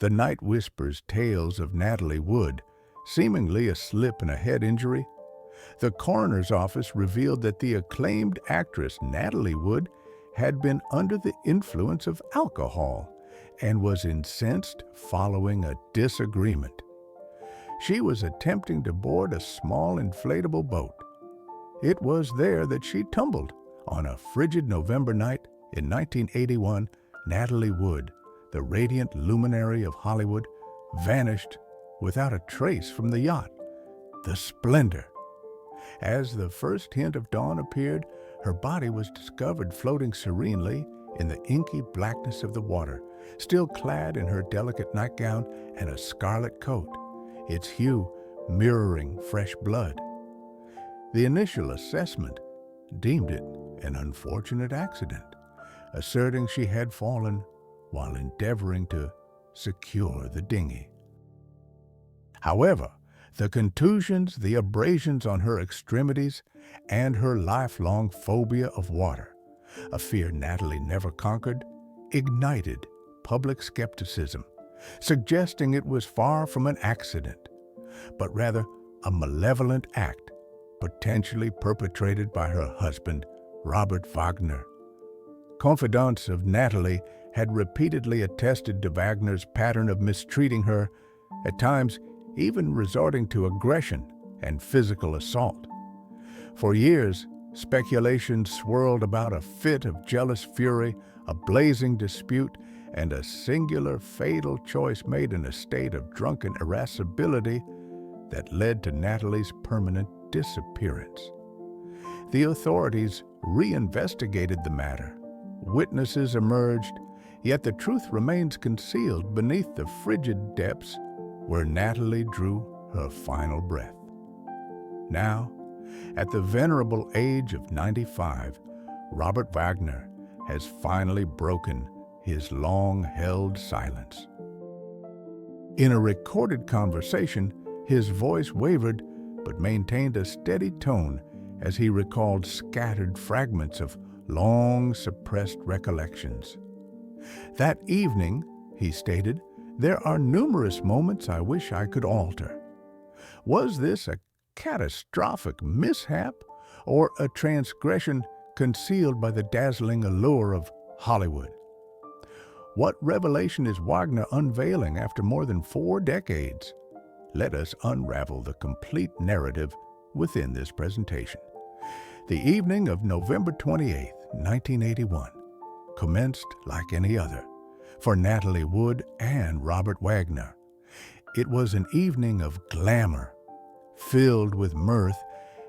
The night whispers tales of Natalie Wood, seemingly a slip and a head injury. The coroner's office revealed that the acclaimed actress Natalie Wood had been under the influence of alcohol and was incensed following a disagreement. She was attempting to board a small inflatable boat. It was there that she tumbled. On a frigid November night in 1981, Natalie Wood, the radiant luminary of Hollywood, vanished without a trace from the yacht, the Splendor. As the first hint of dawn appeared, her body was discovered floating serenely in the inky blackness of the water, still clad in her delicate nightgown and a scarlet coat, its hue mirroring fresh blood. The initial assessment deemed it an unfortunate accident, asserting she had fallen while endeavoring to secure the dinghy. However, the contusions, the abrasions on her extremities, and her lifelong phobia of water, a fear Natalie never conquered, ignited public skepticism, suggesting it was far from an accident, but rather a malevolent act potentially perpetrated by her husband, Robert Wagner. Confidants of Natalie had repeatedly attested to Wagner's pattern of mistreating her, at times even resorting to aggression and physical assault. For years, speculation swirled about a fit of jealous fury, a blazing dispute, and a singular fatal choice made in a state of drunken irascibility that led to Natalie's permanent disappearance. The authorities reinvestigated the matter. Witnesses emerged, yet the truth remains concealed beneath the frigid depths where Natalie drew her final breath. Now, at the venerable age of 95, Robert Wagner has finally broken his long-held silence. In a recorded conversation, his voice wavered but maintained a steady tone as he recalled scattered fragments of long-suppressed recollections. That evening, he stated, "There are numerous moments I wish I could alter. Was this a catastrophic mishap or a transgression concealed by the dazzling allure of Hollywood? What revelation is Wagner unveiling after more than 4 decades? Let us unravel the complete narrative within this presentation." The evening of November 28, 1981, commenced like any other for Natalie Wood and Robert Wagner. It was an evening of glamour, filled with mirth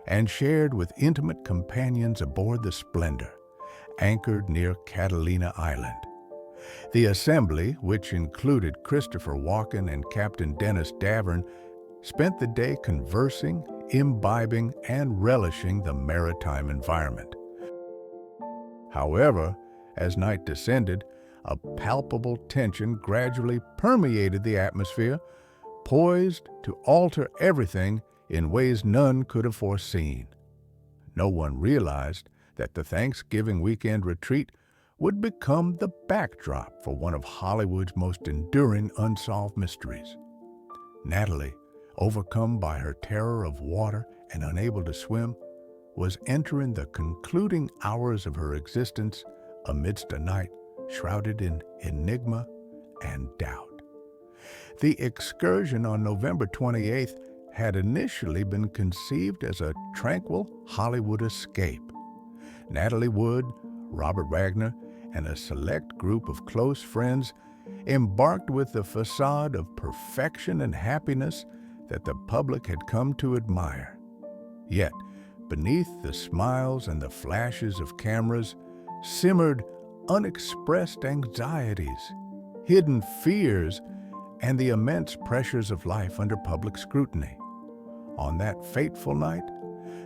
and shared with intimate companions aboard the Splendor, anchored near Catalina Island. The assembly, which included Christopher Walken and Captain Dennis Davern, spent the day conversing, imbibing, and relishing the maritime environment. However, as night descended, a palpable tension gradually permeated the atmosphere, poised to alter everything in ways none could have foreseen. No one realized that the Thanksgiving weekend retreat would become the backdrop for one of Hollywood's most enduring unsolved mysteries. Natalie, overcome by her terror of water and unable to swim, was entering the concluding hours of her existence amidst a night shrouded in enigma and doubt. The excursion on November 28th had initially been conceived as a tranquil Hollywood escape. Natalie Wood, Robert Wagner, and a select group of close friends embarked with the facade of perfection and happiness that the public had come to admire. Yet, beneath the smiles and the flashes of cameras simmered unexpressed anxieties, hidden fears, and the immense pressures of life under public scrutiny. On that fateful night,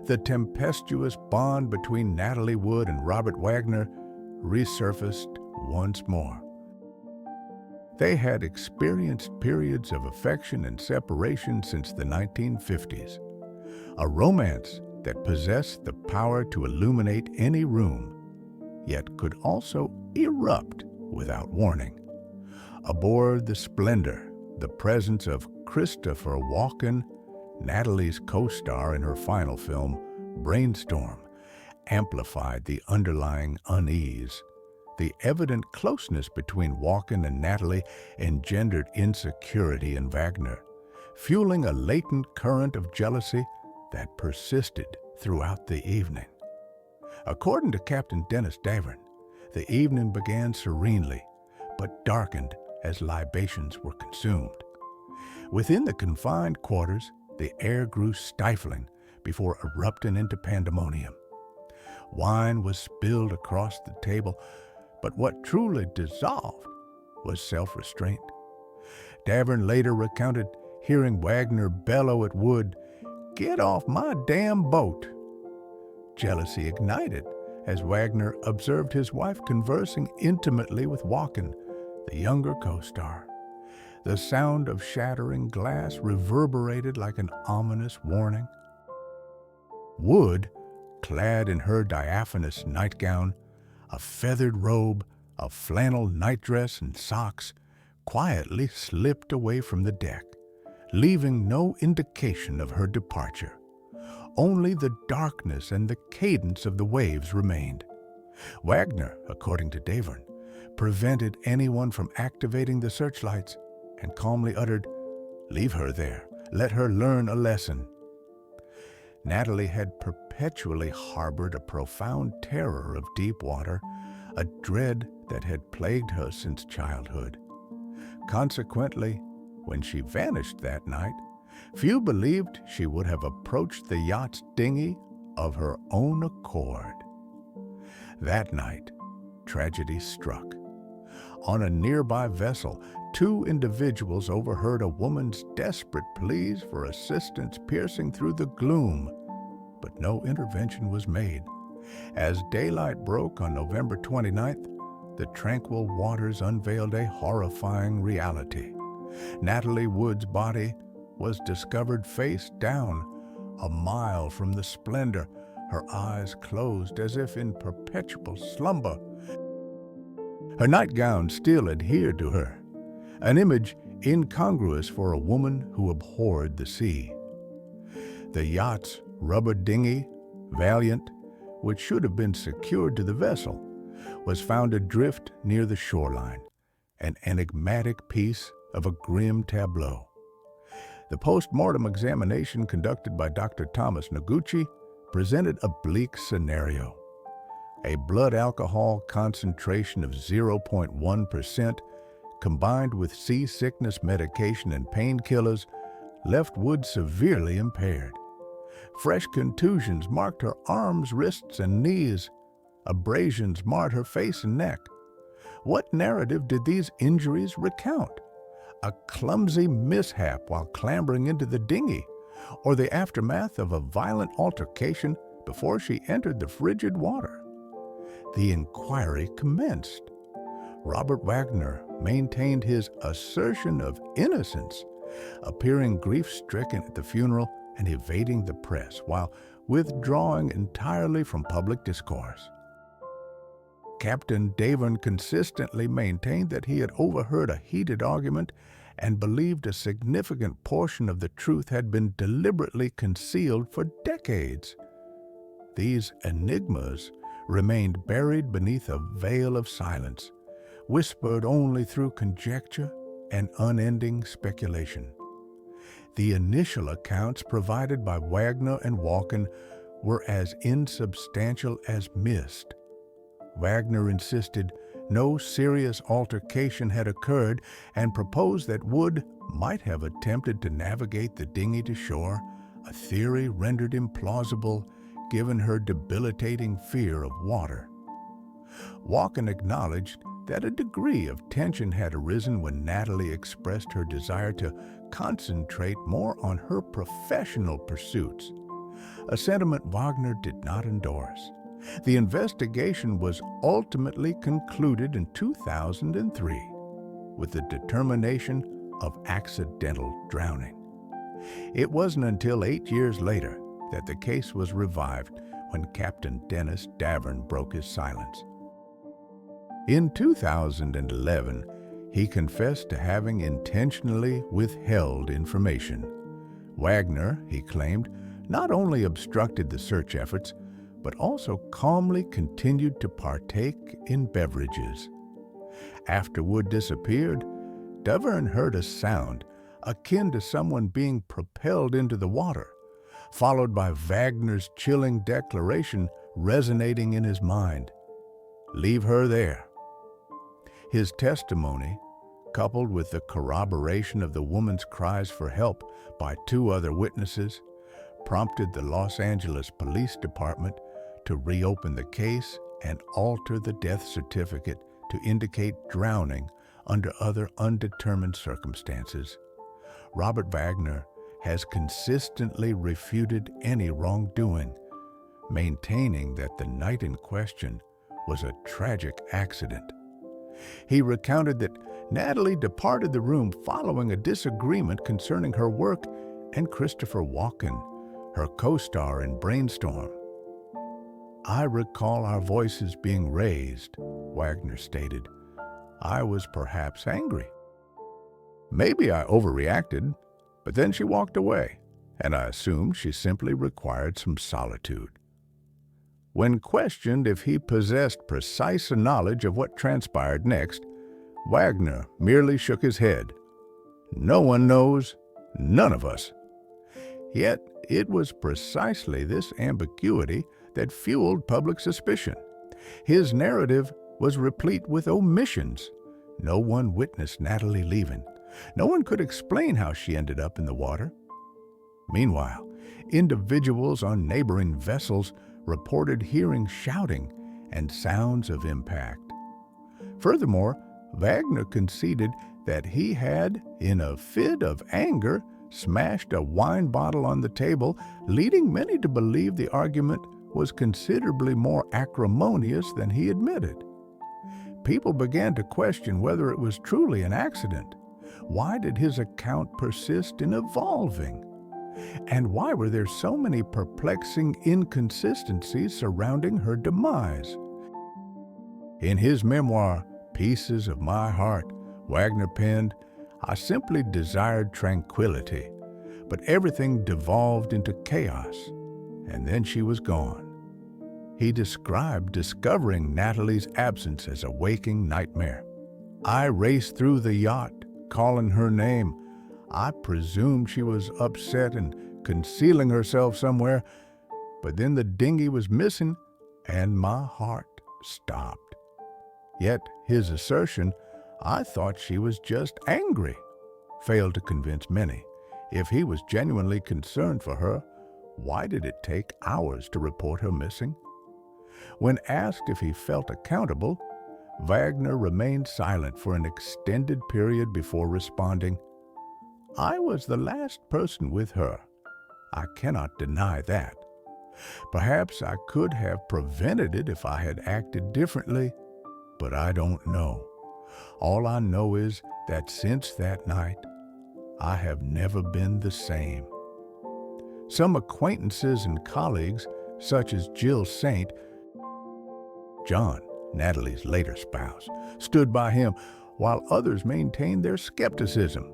the tempestuous bond between Natalie Wood and Robert Wagner resurfaced once more. They had experienced periods of affection and separation since the 1950s, a romance that possessed the power to illuminate any room, yet could also erupt without warning. Aboard the Splendor, the presence of Christopher Walken, Natalie's co-star in her final film, Brainstorm, amplified the underlying unease. The evident closeness between Walken and Natalie engendered insecurity in Wagner, fueling a latent current of jealousy that persisted throughout the evening. According to Captain Dennis Davern, the evening began serenely, but darkened as libations were consumed. Within the confined quarters, the air grew stifling before erupting into pandemonium. Wine was spilled across the table, but what truly dissolved was self-restraint. Davern later recounted hearing Wagner bellow at Wood, "Get off my damn boat!" Jealousy ignited as Wagner observed his wife conversing intimately with Walken, the younger co-star. The sound of shattering glass reverberated like an ominous warning. Wood, clad in her diaphanous nightgown, a feathered robe, a flannel nightdress, and socks, quietly slipped away from the deck, leaving no indication of her departure. Only the darkness and the cadence of the waves remained. Wagner, according to Davern, prevented anyone from activating the searchlights and calmly uttered, "Leave her there. Let her learn a lesson." Natalie had perpetually harbored a profound terror of deep water, a dread that had plagued her since childhood. Consequently, when she vanished that night, few believed she would have approached the yacht's dinghy of her own accord. That night, tragedy struck. On a nearby vessel, two individuals overheard a woman's desperate pleas for assistance piercing through the gloom, but no intervention was made. As daylight broke on November 29th, the tranquil waters unveiled a horrifying reality. Natalie Wood's body was discovered face down, a mile from the Splendor, her eyes closed as if in perpetual slumber. Her nightgown still adhered to her, an image incongruous for a woman who abhorred the sea. The yacht's rubber dinghy, Valiant, which should have been secured to the vessel, was found adrift near the shoreline, an enigmatic piece of a grim tableau. The post-mortem examination conducted by Dr. Thomas Noguchi presented a bleak scenario. A blood alcohol concentration of 0.1% combined with seasickness medication and painkillers left Wood severely impaired. Fresh contusions marked her arms, wrists, and knees. Abrasions marred her face and neck. What narrative did these injuries recount? A clumsy mishap while clambering into the dinghy, or the aftermath of a violent altercation before she entered the frigid water? The inquiry commenced. Robert Wagner maintained his assertion of innocence, appearing grief-stricken at the funeral and evading the press while withdrawing entirely from public discourse. Captain Davern consistently maintained that he had overheard a heated argument and believed a significant portion of the truth had been deliberately concealed for decades. These enigmas remained buried beneath a veil of silence, whispered only through conjecture and unending speculation. The initial accounts provided by Wagner and Walken were as insubstantial as mist. Wagner insisted no serious altercation had occurred and proposed that Wood might have attempted to navigate the dinghy to shore, a theory rendered implausible given her debilitating fear of water. Walken acknowledged that a degree of tension had arisen when Natalie expressed her desire to concentrate more on her professional pursuits, a sentiment Wagner did not endorse. The investigation was ultimately concluded in 2003 with the determination of accidental drowning. It wasn't until 8 years later that the case was revived when Captain Dennis Davern broke his silence. In 2011, He confessed to having intentionally withheld information. Wagner, he claimed, not only obstructed the search efforts, but also calmly continued to partake in beverages. After Wood disappeared, Davern heard a sound akin to someone being propelled into the water, followed by Wagner's chilling declaration resonating in his mind: "Leave her there." His testimony, coupled with the corroboration of the woman's cries for help by two other witnesses, prompted the Los Angeles Police Department to reopen the case and alter the death certificate to indicate drowning under other undetermined circumstances. Robert Wagner has consistently refuted any wrongdoing, maintaining that the night in question was a tragic accident. He recounted that Natalie departed the room following a disagreement concerning her work and Christopher Walken, her co-star in Brainstorm. "I recall our voices being raised," Wagner stated. "I was perhaps angry. Maybe I overreacted, but then she walked away, and I assumed she simply required some solitude." When questioned if he possessed precise knowledge of what transpired next, Wagner merely shook his head. "No one knows, none of us." Yet it was precisely this ambiguity that fueled public suspicion. His narrative was replete with omissions. No one witnessed Natalie leaving. No one could explain how she ended up in the water. Meanwhile, individuals on neighboring vessels reported hearing shouting and sounds of impact. Furthermore, Wagner conceded that he had, in a fit of anger, smashed a wine bottle on the table, leading many to believe the argument was considerably more acrimonious than he admitted. People began to question whether it was truly an accident. Why did his account persist in evolving? And why were there so many perplexing inconsistencies surrounding her demise? In his memoir, Pieces of My Heart, Wagner penned, "I simply desired tranquility, but everything devolved into chaos, and then she was gone." He described discovering Natalie's absence as a waking nightmare. "I raced through the yacht, calling her name. I presumed she was upset and concealing herself somewhere, but then the dinghy was missing and my heart stopped." Yet his assertion, "I thought she was just angry," failed to convince many. If he was genuinely concerned for her, why did it take hours to report her missing? When asked if he felt accountable, Wagner remained silent for an extended period before responding, "I was the last person with her. I cannot deny that. Perhaps I could have prevented it if I had acted differently, but I don't know. All I know is that since that night, I have never been the same." Some acquaintances and colleagues, such as Jill Saint, John, Natalie's later spouse, stood by him, while others maintained their skepticism,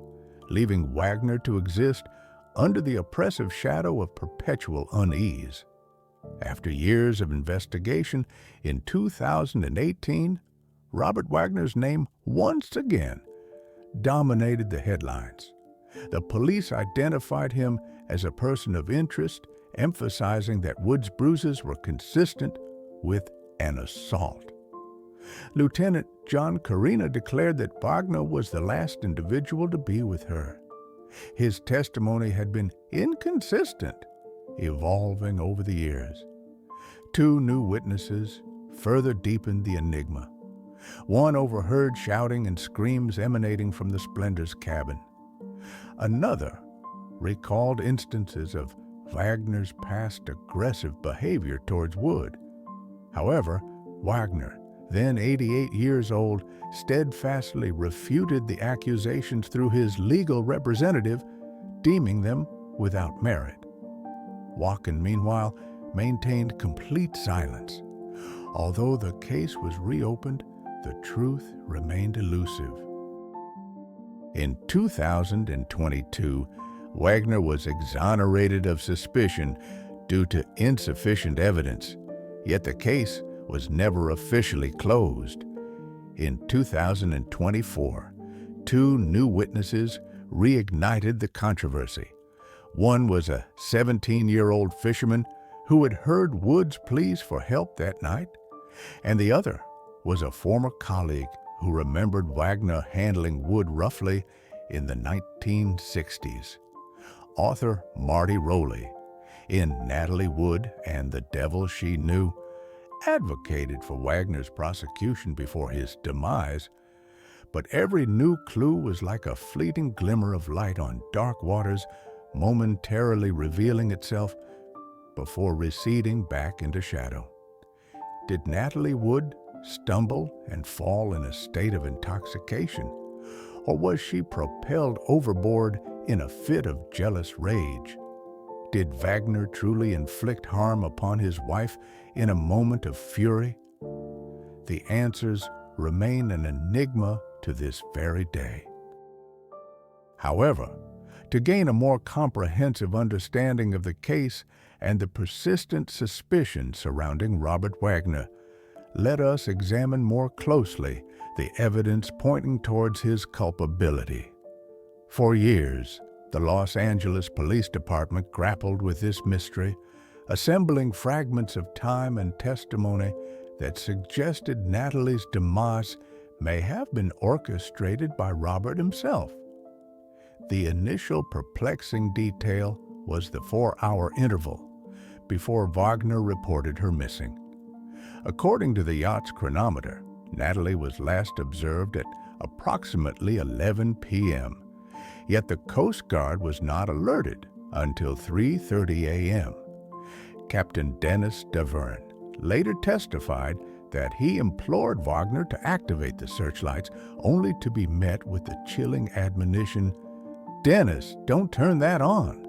leaving Wagner to exist under the oppressive shadow of perpetual unease. After years of investigation, in 2018, Robert Wagner's name once again dominated the headlines. The police identified him as a person of interest, emphasizing that Wood's bruises were consistent with an assault. Lieutenant John Carina declared that Wagner was the last individual to be with her. His testimony had been inconsistent, evolving over the years. Two new witnesses further deepened the enigma. One overheard shouting and screams emanating from the Splendor's cabin. Another recalled instances of Wagner's past aggressive behavior towards Wood. However, Wagner, then 88 years old, steadfastly refuted the accusations through his legal representative, deeming them without merit. Walken, meanwhile, maintained complete silence. Although the case was reopened, the truth remained elusive. In 2022, Wagner was exonerated of suspicion due to insufficient evidence, yet the case was never officially closed. In 2024, two new witnesses reignited the controversy. One was a 17-year-old fisherman who had heard Wood's pleas for help that night, and the other was a former colleague who remembered Wagner handling Wood roughly in the 1960s. Author Marty Rowley, in Natalie Wood and the Devil She Knew, advocated for Wagner's prosecution before his demise, but every new clue was like a fleeting glimmer of light on dark waters, momentarily revealing itself before receding back into shadow. Did Natalie Wood stumble and fall in a state of intoxication, or was she propelled overboard in a fit of jealous rage? Did Wagner truly inflict harm upon his wife in a moment of fury? The answers remain an enigma to this very day. However, to gain a more comprehensive understanding of the case and the persistent suspicion surrounding Robert Wagner, let us examine more closely the evidence pointing towards his culpability. For years, the Los Angeles Police Department grappled with this mystery, assembling fragments of time and testimony that suggested Natalie's demise may have been orchestrated by Robert himself. The initial perplexing detail was the 4-hour interval before Wagner reported her missing. According to the yacht's chronometer, Natalie was last observed at approximately 11 p.m., yet the Coast Guard was not alerted until 3:30 a.m. Captain Dennis Davern later testified that he implored Wagner to activate the searchlights, only to be met with the chilling admonition, "Dennis, don't turn that on."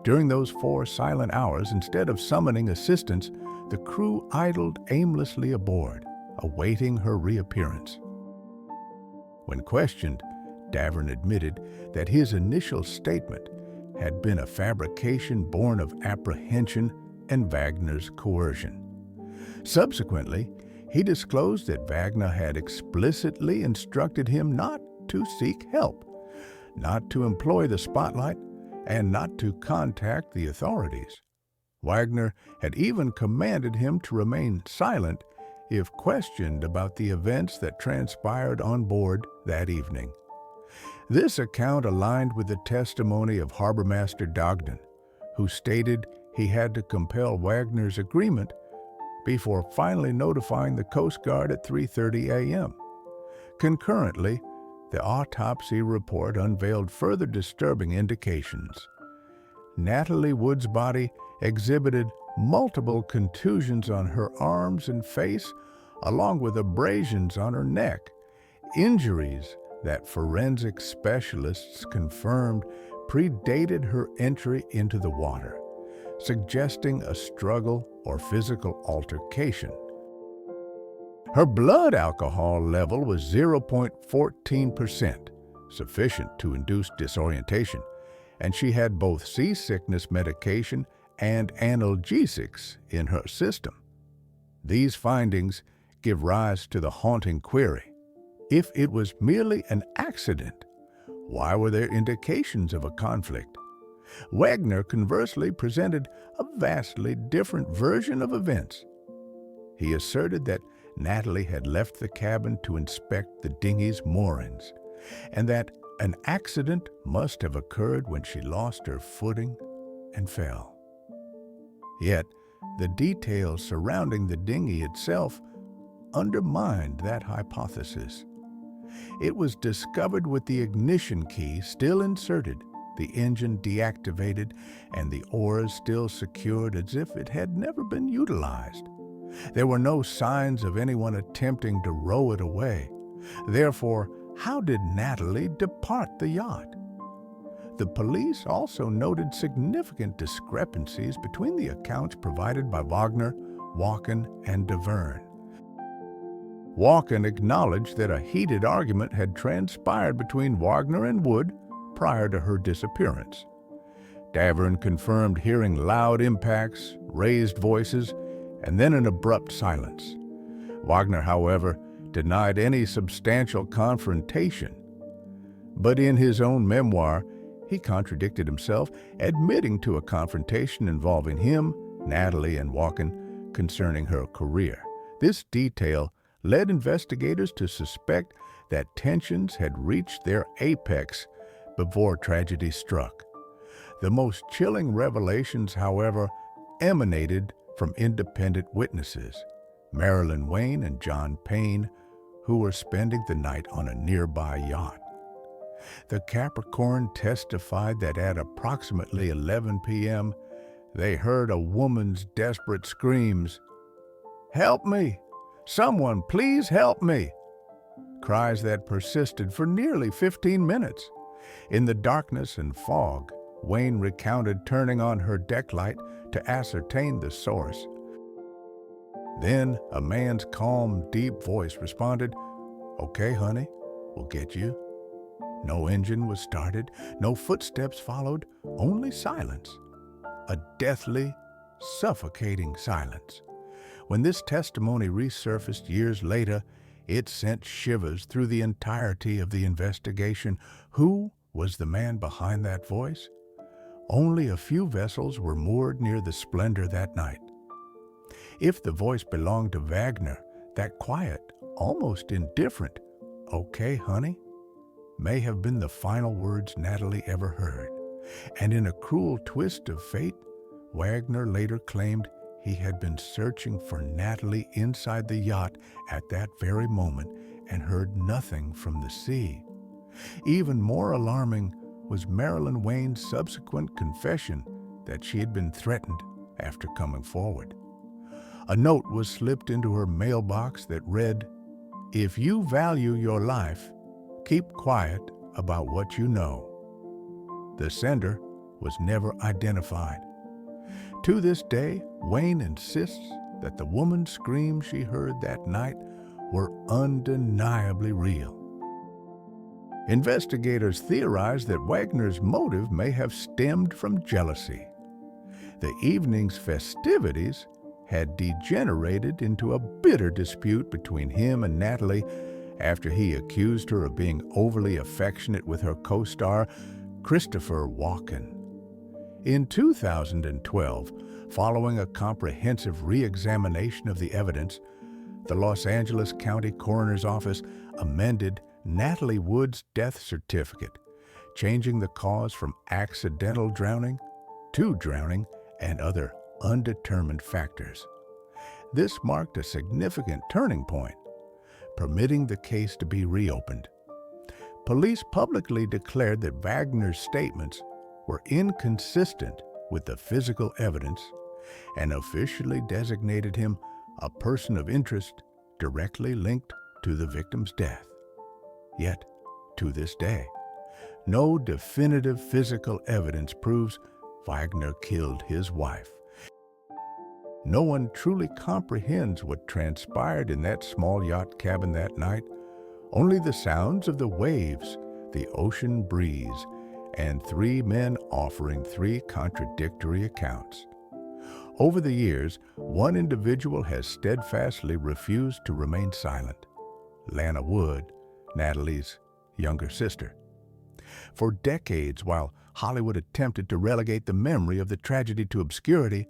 During those 4 silent hours, instead of summoning assistance, the crew idled aimlessly aboard, awaiting her reappearance. When questioned, Davern admitted that his initial statement had been a fabrication born of apprehension and Wagner's coercion. Subsequently, he disclosed that Wagner had explicitly instructed him not to seek help, not to employ the spotlight, and not to contact the authorities. Wagner had even commanded him to remain silent if questioned about the events that transpired on board that evening. This account aligned with the testimony of Harbormaster Dogden, who stated he had to compel Wagner's agreement before finally notifying the Coast Guard at 3:30 a.m. Concurrently, the autopsy report unveiled further disturbing indications. Natalie Wood's body exhibited multiple contusions on her arms and face, along with abrasions on her neck, injuries that forensic specialists confirmed predated her entry into the water, suggesting a struggle or physical altercation. Her blood alcohol level was 0.14%, sufficient to induce disorientation, and she had both seasickness medication and analgesics in her system. These findings give rise to the haunting query: if it was merely an accident, why were there indications of a conflict? Wagner, conversely, presented a vastly different version of events. He asserted that Natalie had left the cabin to inspect the dinghy's moorings, and that an accident must have occurred when she lost her footing and fell. Yet, the details surrounding the dinghy itself undermined that hypothesis. It was discovered with the ignition key still inserted, the engine deactivated, and the oars still secured as if it had never been utilized. There were no signs of anyone attempting to row it away. Therefore, how did Natalie depart the yacht? The police also noted significant discrepancies between the accounts provided by Wagner, Walken, and Davern. Walken acknowledged that a heated argument had transpired between Wagner and Wood prior to her disappearance. Davern confirmed hearing loud impacts, raised voices, and then an abrupt silence. Wagner, however, denied any substantial confrontation. But in his own memoir, he contradicted himself, admitting to a confrontation involving him, Natalie, and Walken concerning her career. This detail led investigators to suspect that tensions had reached their apex before tragedy struck. The most chilling revelations, however, emanated from independent witnesses, Marilyn Wayne and John Payne, who were spending the night on a nearby yacht. The Capricorn testified that at approximately 11 p.m., they heard a woman's desperate screams, "Help me! Someone, please help me!" Cries that persisted for nearly 15 minutes. In the darkness and fog, Wayne recounted turning on her deck light to ascertain the source. Then a man's calm, deep voice responded, "Okay, honey, we'll get you." No engine was started, no footsteps followed, only silence. A deathly, suffocating silence. When this testimony resurfaced years later, it sent shivers through the entirety of the investigation. Who was the man behind that voice? Only a few vessels were moored near the Splendor that night. If the voice belonged to Wagner, that quiet, almost indifferent, "Okay, honey," may have been the final words Natalie ever heard. And in a cruel twist of fate, Wagner later claimed he had been searching for Natalie inside the yacht at that very moment and heard nothing from the sea. Even more alarming was Marilyn Wayne's subsequent confession that she had been threatened after coming forward. A note was slipped into her mailbox that read, "If you value your life, keep quiet about what you know." The sender was never identified. To this day, Wayne insists that the woman's screams she heard that night were undeniably real. Investigators theorize that Wagner's motive may have stemmed from jealousy. The evening's festivities had degenerated into a bitter dispute between him and Natalie after he accused her of being overly affectionate with her co-star, Christopher Walken. In 2012, following a comprehensive re-examination of the evidence, the Los Angeles County Coroner's Office amended Natalie Wood's death certificate, changing the cause from accidental drowning to drowning and other undetermined factors. This marked a significant turning point, permitting the case to be reopened. Police publicly declared that Wagner's statements were inconsistent with the physical evidence and officially designated him a person of interest directly linked to the victim's death. Yet, to this day, no definitive physical evidence proves Wagner killed his wife. No one truly comprehends what transpired in that small yacht cabin that night. Only the sounds of the waves, the ocean breeze, and three men offering three contradictory accounts. Over the years, one individual has steadfastly refused to remain silent: Lana Wood, Natalie's younger sister. For decades, while Hollywood attempted to relegate the memory of the tragedy to obscurity,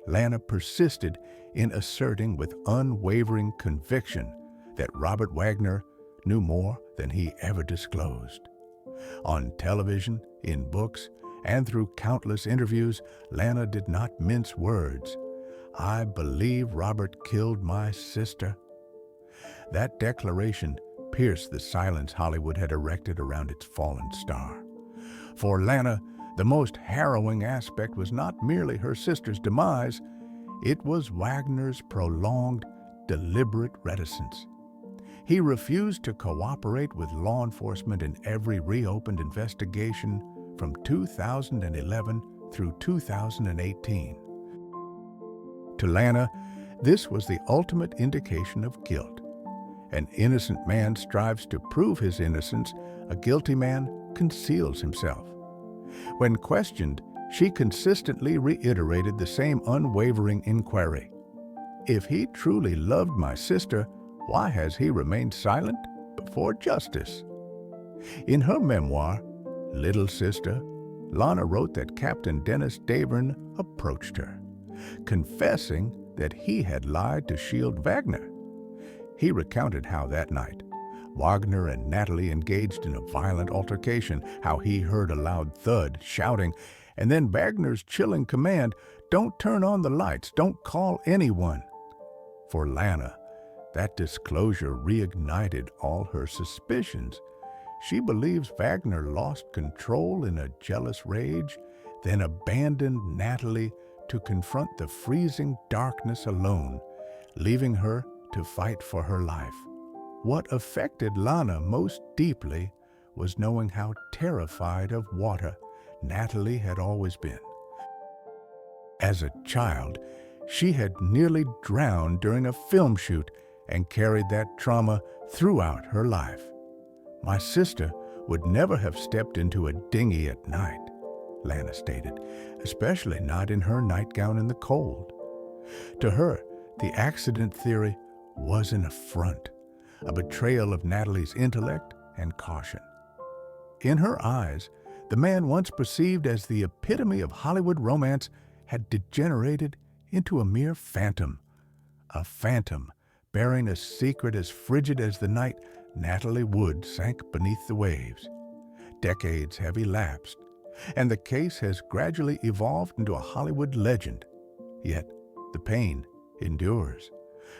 Lana persisted in asserting with unwavering conviction that Robert Wagner knew more than he ever disclosed. On television, in books, and through countless interviews, Lana did not mince words. "I believe Robert killed my sister." That declaration pierced the silence Hollywood had erected around its fallen star. For Lana, the most harrowing aspect was not merely her sister's demise, it was Wagner's prolonged, deliberate reticence. He refused to cooperate with law enforcement in every reopened investigation from 2011 through 2018. To Lana, this was the ultimate indication of guilt. An innocent man strives to prove his innocence. A guilty man conceals himself. When questioned, she consistently reiterated the same unwavering inquiry. If he truly loved my sister, why has he remained silent before justice? In her memoir, Little Sister, Lana wrote that Captain Dennis Davern approached her, confessing that he had lied to shield Wagner. He recounted how that night, Wagner and Natalie engaged in a violent altercation, how he heard a loud thud, shouting, and then Wagner's chilling command, "Don't turn on the lights, don't call anyone." For Lana, that disclosure reignited all her suspicions. She believes Wagner lost control in a jealous rage, then abandoned Natalie to confront the freezing darkness alone, leaving her to fight for her life. What affected Lana most deeply was knowing how terrified of water Natalie had always been. As a child, she had nearly drowned during a film shoot and carried that trauma throughout her life. "My sister would never have stepped into a dinghy at night," Lana stated, especially not in her nightgown in the cold. To her, the accident theory was an affront, a betrayal of Natalie's intellect and caution. In her eyes, the man once perceived as the epitome of Hollywood romance had degenerated into a mere phantom. A phantom bearing a secret as frigid as the night Natalie Wood sank beneath the waves. Decades have elapsed, and the case has gradually evolved into a Hollywood legend. Yet the pain endures.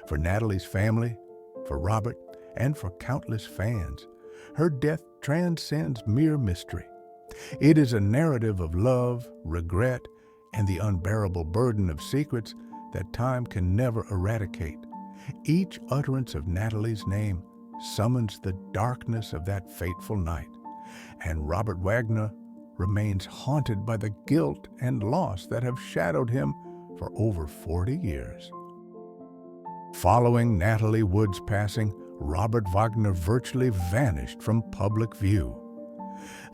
For Natalie's family, for Robert, and for countless fans, her death transcends mere mystery. It is a narrative of love, regret, and the unbearable burden of secrets that time can never eradicate. Each utterance of Natalie's name summons the darkness of that fateful night, and Robert Wagner remains haunted by the guilt and loss that have shadowed him for over 40 years. Following Natalie Wood's passing, Robert Wagner virtually vanished from public view.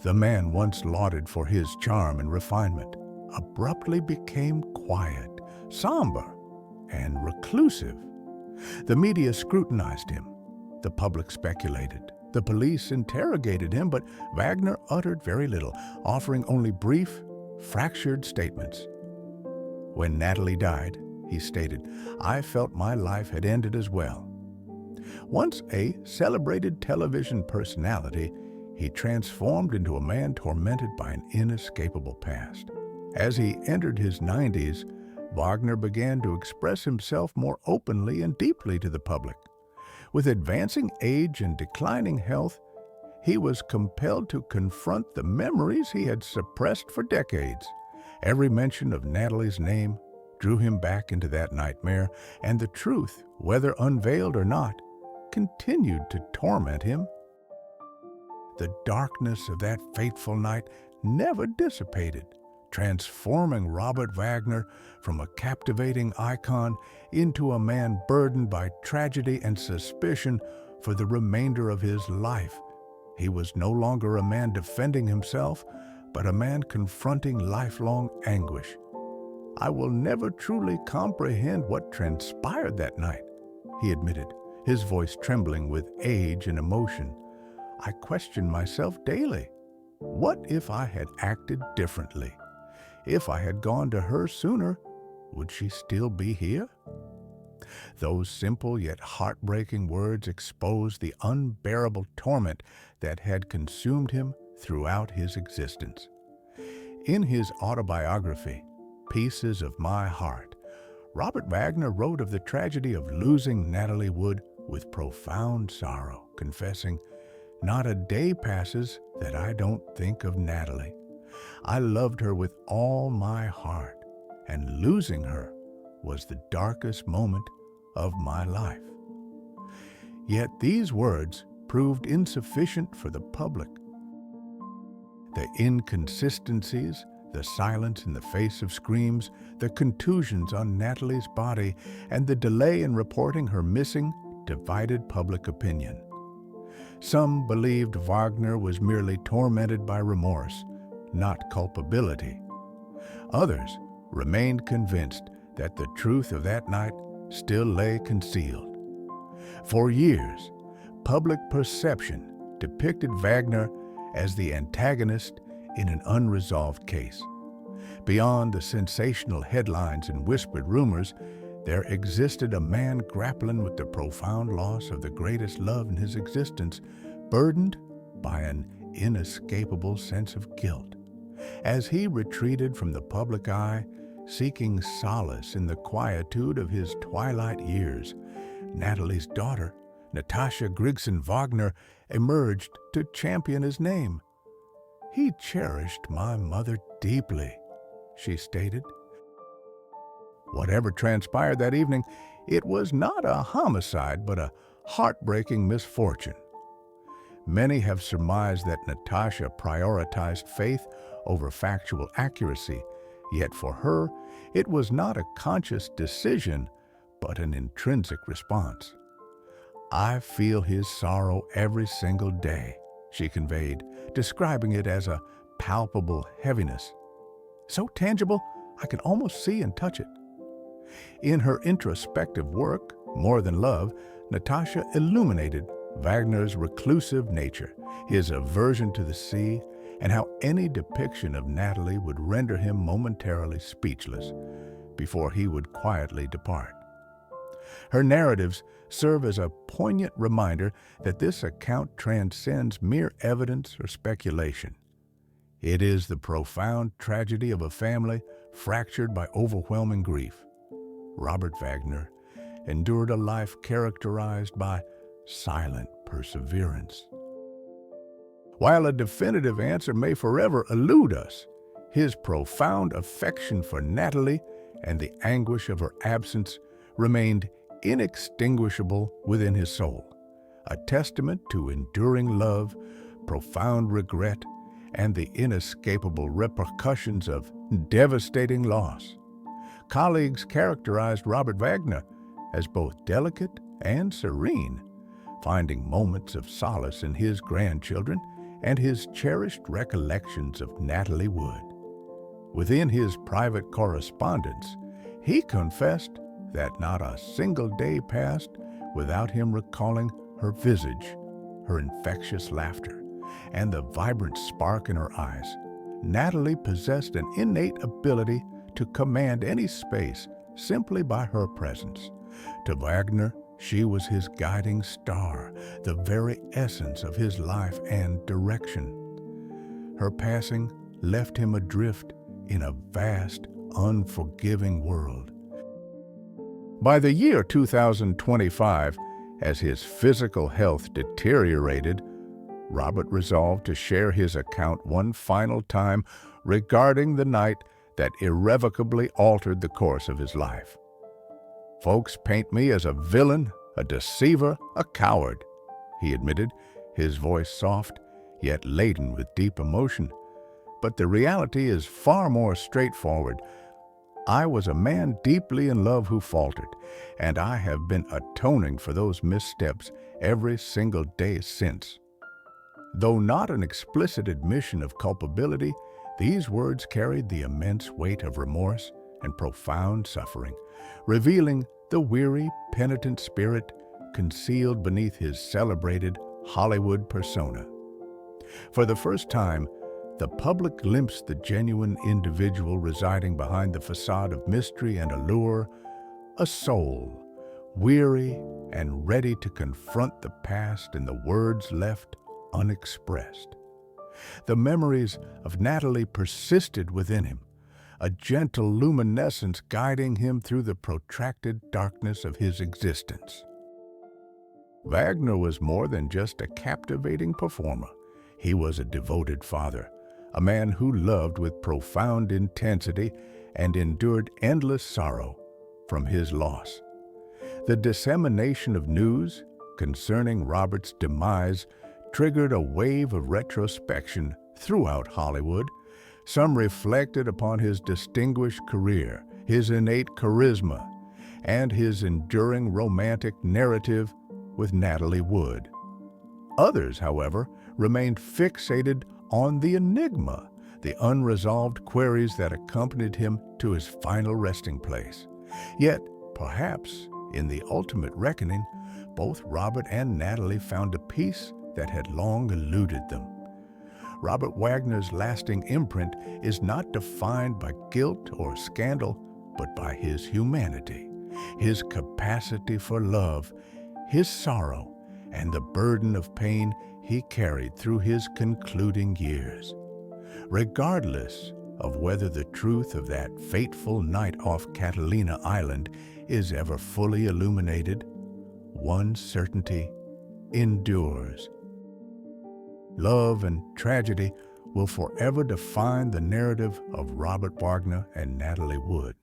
The man once lauded for his charm and refinement abruptly became quiet, somber, and reclusive. The media scrutinized him. The public speculated. The police interrogated him, but Wagner uttered very little, offering only brief, fractured statements. When Natalie died, he stated, "I felt my life had ended as well." Once a celebrated television personality, he transformed into a man tormented by an inescapable past. As he entered his 90s, Wagner began to express himself more openly and deeply to the public. With advancing age and declining health, he was compelled to confront the memories he had suppressed for decades. Every mention of Natalie's name drew him back into that nightmare, and the truth, whether unveiled or not, continued to torment him. The darkness of that fateful night never dissipated, transforming Robert Wagner from a captivating icon into a man burdened by tragedy and suspicion for the remainder of his life. He was no longer a man defending himself, but a man confronting lifelong anguish. "I will never truly comprehend what transpired that night," he admitted, his voice trembling with age and emotion. "I question myself daily. What if I had acted differently? If I had gone to her sooner, would she still be here?" Those simple yet heartbreaking words exposed the unbearable torment that had consumed him throughout his existence. In his autobiography, Pieces of My Heart, Robert Wagner wrote of the tragedy of losing Natalie Wood with profound sorrow, confessing, "Not a day passes that I don't think of Natalie. I loved her with all my heart, and losing her was the darkest moment of my life." Yet these words proved insufficient for the public. The inconsistencies, the silence in the face of screams, the contusions on Natalie's body, and the delay in reporting her missing divided public opinion. Some believed Wagner was merely tormented by remorse, not culpability. Others remained convinced that the truth of that night still lay concealed. For years, public perception depicted Wagner as the antagonist in an unresolved case. Beyond the sensational headlines and whispered rumors, there existed a man grappling with the profound loss of the greatest love in his existence, burdened by an inescapable sense of guilt. As he retreated from the public eye, seeking solace in the quietude of his twilight years, Natalie's daughter, Natasha Grigson Wagner, emerged to champion his name. "He cherished my mother deeply," she stated. Whatever transpired that evening, it was not a homicide, but a heartbreaking misfortune. Many have surmised that Natasha prioritized faith over factual accuracy, yet for her, it was not a conscious decision, but an intrinsic response. "I feel his sorrow every single day," she conveyed, describing it as a palpable heaviness. "So tangible, I can almost see and touch it." In her introspective work, More Than Love, Natasha illuminated Wagner's reclusive nature, his aversion to the sea, and how any depiction of Natalie would render him momentarily speechless before he would quietly depart. Her narratives serve as a poignant reminder that this account transcends mere evidence or speculation. It is the profound tragedy of a family fractured by overwhelming grief. Robert Wagner endured a life characterized by silent perseverance. While a definitive answer may forever elude us, his profound affection for Natalie and the anguish of her absence remained inextinguishable within his soul, a testament to enduring love, profound regret, and the inescapable repercussions of devastating loss. Colleagues characterized Robert Wagner as both delicate and serene, finding moments of solace in his grandchildren and his cherished recollections of Natalie Wood. Within his private correspondence, he confessed that not a single day passed without him recalling her visage, her infectious laughter, and the vibrant spark in her eyes. Natalie possessed an innate ability to command any space simply by her presence. To Wagner, she was his guiding star, the very essence of his life and direction. Her passing left him adrift in a vast, unforgiving world. By the year 2025, as his physical health deteriorated, Robert resolved to share his account one final time regarding the night that irrevocably altered the course of his life. "Folks paint me as a villain, a deceiver, a coward," he admitted, his voice soft, yet laden with deep emotion. "But the reality is far more straightforward. I was a man deeply in love who faltered, and I have been atoning for those missteps every single day since." Though not an explicit admission of culpability, these words carried the immense weight of remorse and profound suffering, revealing the weary, penitent spirit concealed beneath his celebrated Hollywood persona. For the first time, the public glimpsed the genuine individual residing behind the facade of mystery and allure, a soul, weary and ready to confront the past in the words left unexpressed. The memories of Natalie persisted within him, a gentle luminescence guiding him through the protracted darkness of his existence. Wagner was more than just a captivating performer. He was a devoted father, a man who loved with profound intensity and endured endless sorrow from his loss. The dissemination of news concerning Robert's demise triggered a wave of retrospection throughout Hollywood. Some reflected upon his distinguished career, his innate charisma, and his enduring romantic narrative with Natalie Wood. Others, however, remained fixated on the enigma, the unresolved queries that accompanied him to his final resting place. Yet, perhaps, in the ultimate reckoning, both Robert and Natalie found a peace that had long eluded them. Robert Wagner's lasting imprint is not defined by guilt or scandal, but by his humanity, his capacity for love, his sorrow, and the burden of pain he carried through his concluding years. Regardless of whether the truth of that fateful night off Catalina Island is ever fully illuminated, one certainty endures. Love and tragedy will forever define the narrative of Robert Wagner and Natalie Wood,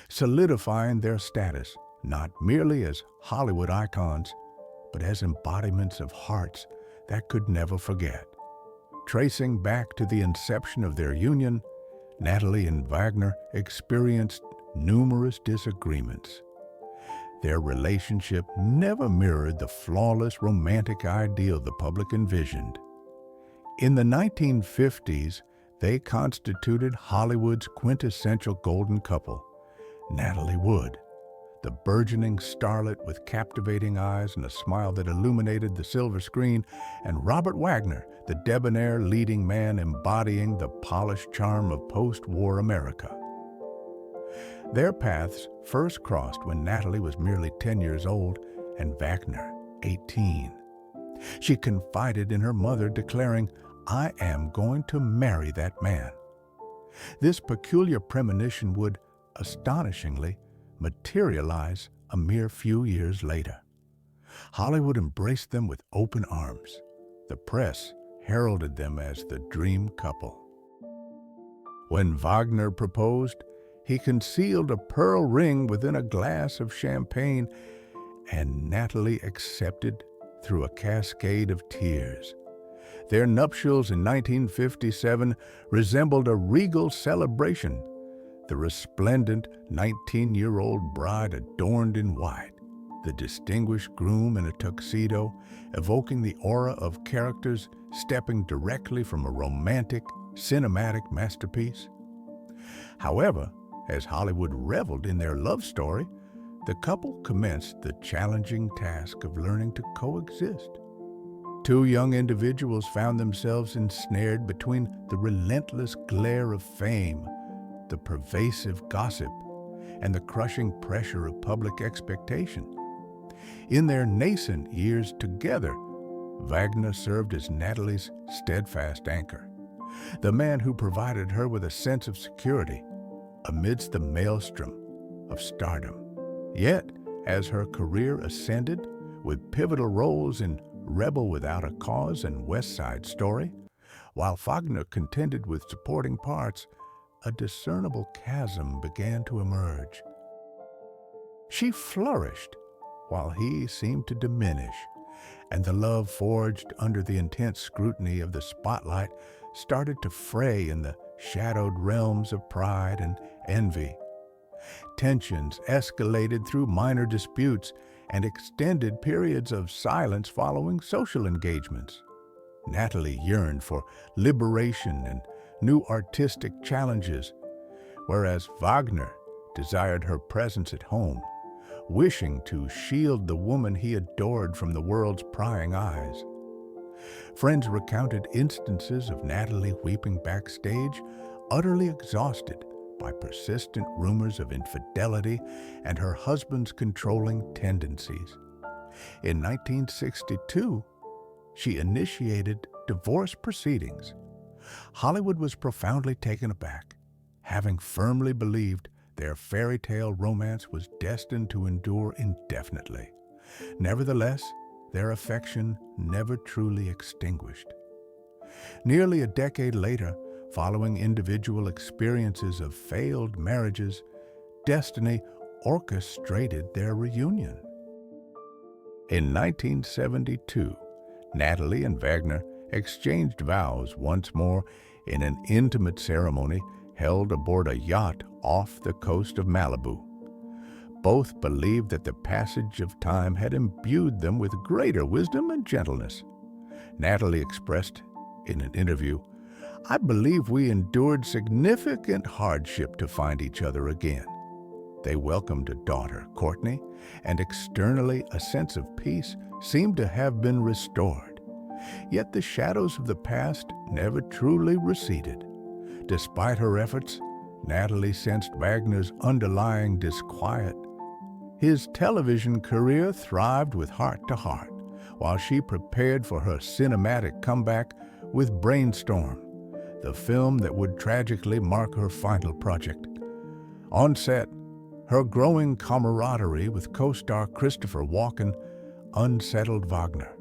solidifying their status not merely as Hollywood icons, but as embodiments of hearts that could never forget. Tracing back to the inception of their union, Natalie and Wagner experienced numerous disagreements. Their relationship never mirrored the flawless romantic ideal the public envisioned. In the 1950s, they constituted Hollywood's quintessential golden couple, Natalie Wood, the burgeoning starlet with captivating eyes and a smile that illuminated the silver screen, and Robert Wagner, the debonair leading man embodying the polished charm of post-war America. Their paths first crossed when Natalie was merely 10 years old and Wagner 18. She confided in her mother, declaring, "I am going to marry that man." This peculiar premonition would, astonishingly, materialize a mere few years later. Hollywood embraced them with open arms. The press heralded them as the dream couple. When Wagner proposed, he concealed a pearl ring within a glass of champagne, and Natalie accepted through a cascade of tears. Their nuptials in 1957 resembled a regal celebration, the resplendent 19-year-old bride adorned in white, the distinguished groom in a tuxedo, evoking the aura of characters stepping directly from a romantic, cinematic masterpiece. However, as Hollywood reveled in their love story, the couple commenced the challenging task of learning to coexist. Two young individuals found themselves ensnared between the relentless glare of fame, the pervasive gossip, and the crushing pressure of public expectation. In their nascent years together, Wagner served as Natalie's steadfast anchor, the man who provided her with a sense of security amidst the maelstrom of stardom. Yet, as her career ascended, with pivotal roles in Rebel Without a Cause and West Side Story, while Wagner contended with supporting parts, a discernible chasm began to emerge. She flourished, while he seemed to diminish, and the love forged under the intense scrutiny of the spotlight started to fray in the shadowed realms of pride and envy. Tensions escalated through minor disputes and extended periods of silence following social engagements. Natalie yearned for liberation and new artistic challenges, whereas Wagner desired her presence at home, wishing to shield the woman he adored from the world's prying eyes. Friends recounted instances of Natalie weeping backstage, utterly exhausted by persistent rumors of infidelity and her husband's controlling tendencies. In 1962, she initiated divorce proceedings. Hollywood was profoundly taken aback, having firmly believed their fairy tale romance was destined to endure indefinitely. Nevertheless, their affection never truly extinguished. Nearly a decade later, following individual experiences of failed marriages, destiny orchestrated their reunion. In 1972, Natalie and Wagner exchanged vows once more in an intimate ceremony held aboard a yacht off the coast of Malibu. Both believed that the passage of time had imbued them with greater wisdom and gentleness. Natalie expressed in an interview, "I believe we endured significant hardship to find each other again." They welcomed a daughter, Courtney, and externally a sense of peace seemed to have been restored. Yet the shadows of the past never truly receded. Despite her efforts, Natalie sensed Wagner's underlying disquiet. His television career thrived with Heart to Heart, while she prepared for her cinematic comeback with Brainstorm, the film that would tragically mark her final project. On set, her growing camaraderie with co-star Christopher Walken unsettled Wagner.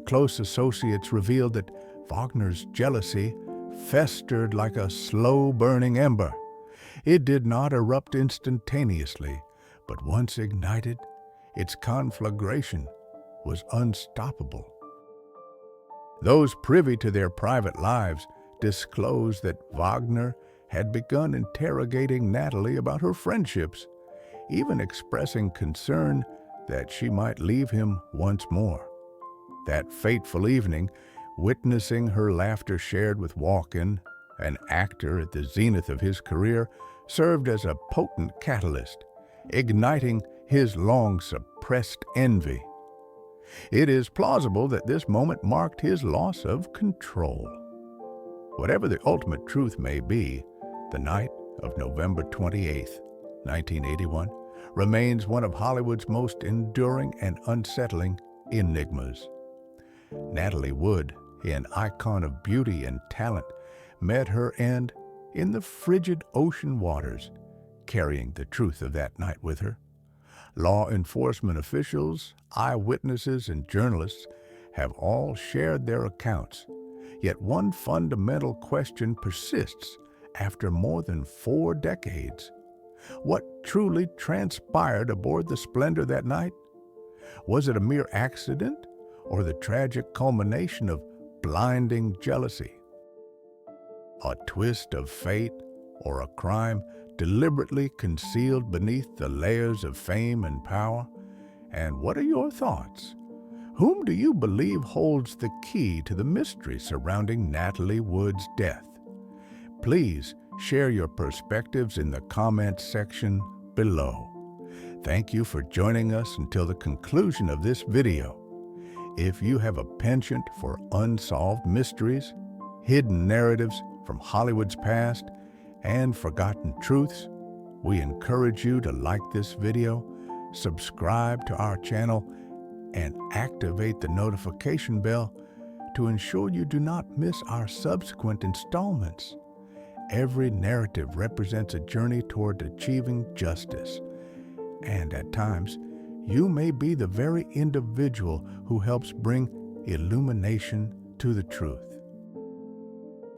Close associates revealed that Wagner's jealousy festered like a slow-burning ember. It did not erupt instantaneously, but once ignited, its conflagration was unstoppable. Those privy to their private lives disclosed that Wagner had begun interrogating Natalie about her friendships, even expressing concern that she might leave him once more. That fateful evening, witnessing her laughter shared with Walken, an actor at the zenith of his career, served as a potent catalyst, igniting his long-suppressed envy. It is plausible that this moment marked his loss of control. Whatever the ultimate truth may be, the night of November 28, 1981, remains one of Hollywood's most enduring and unsettling enigmas. Natalie Wood, an icon of beauty and talent, met her end in the frigid ocean waters, carrying the truth of that night with her. Law enforcement officials, eyewitnesses, and journalists have all shared their accounts. Yet one fundamental question persists after more than 4 decades. What truly transpired aboard the Splendor that night? Was it a mere accident or the tragic culmination of blinding jealousy? A twist of fate or a crime deliberately concealed beneath the layers of fame and power? And what are your thoughts? Whom do you believe holds the key to the mystery surrounding Natalie Wood's death? Please share your perspectives in the comments section below. Thank you for joining us until the conclusion of this video. If you have a penchant for unsolved mysteries, hidden narratives from Hollywood's past, and forgotten truths, we encourage you to like this video, subscribe to our channel, and activate the notification bell to ensure you do not miss our subsequent installments. Every narrative represents a journey toward achieving justice, and at times, you may be the very individual who helps bring illumination to the truth.